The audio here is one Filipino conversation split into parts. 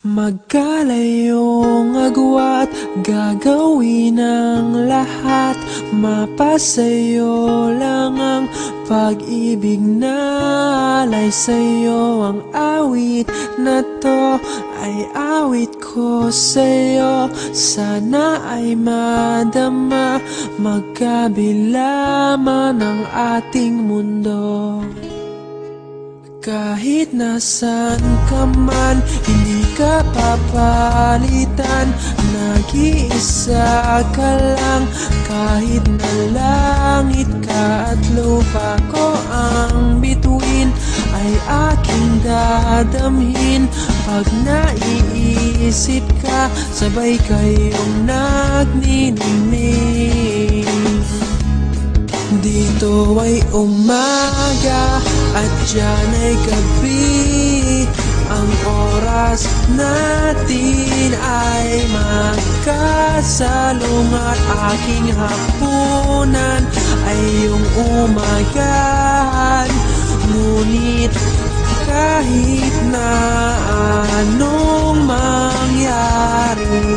Magkalayong agwat, gagawin ang lahat. Mapasayo lang ang pag-ibig na alay sa'yo. Ang awit na to ay awit ko sa'yo. Sana ay madama, magkabila man ang ating mundo. Kahit nasan ka man, hindi ka papalitan. Nag-iisa ka lang, kahit na langit ka at lupa ko ang bituin, ay aking dadamhin. Pag naiisip ka, sabay kayong nagniningning. Dito ay umaga at diyan ay gabi. Ang oras natin ay magkasalungat. Aking hapunan ay iyong umagahan. Ngunit kahit na anong mangyari,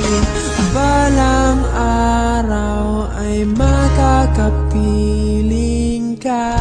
balang araw ay makakapiling ka.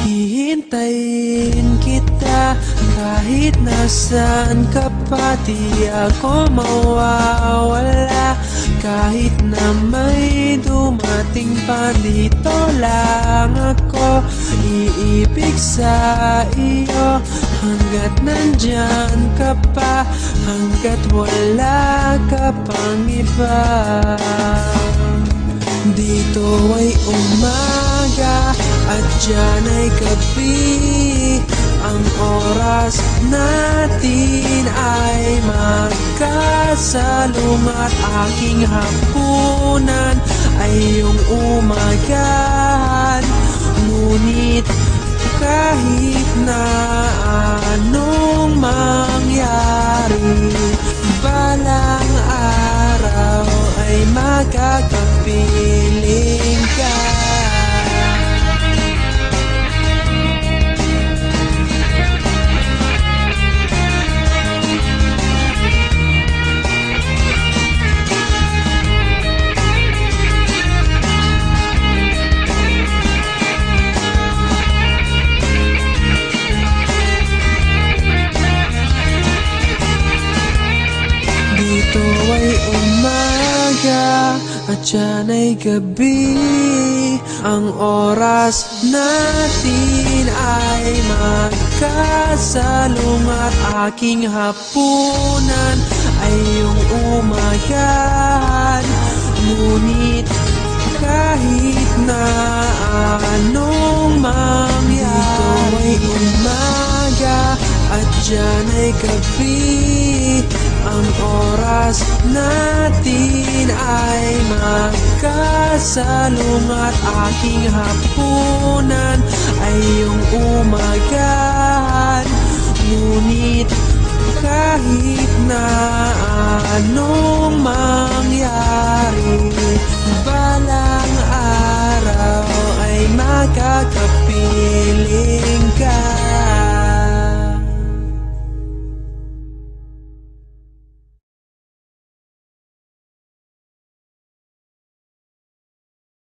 Hihintayin kita kahit nasaan ka pa. Di ako mawawala kahit na may dumating pa. Dito lang ako iibig sa iyo hanggat nandyan ka pa, hanggat wala ka pang iba. Dito ay umaga at diyan ay gabi. Ang oras natin ay magkasalungat. Aking hapunan ay iyong umagahan. Ngunit kahit na anong mangyari, balang araw ay makakapiling ka. Dito ay umaga at diyan ay gabi. Ang oras natin ay magkasalungat. Aking hapunan ay iyong umagahan. Ngunit kahit na anong mangyari, dito ay umaga at diyan ay gabi. Ang oras natin ay magkasalungat. Aking hapunan ay iyong umagahan. Ngunit kahit na ano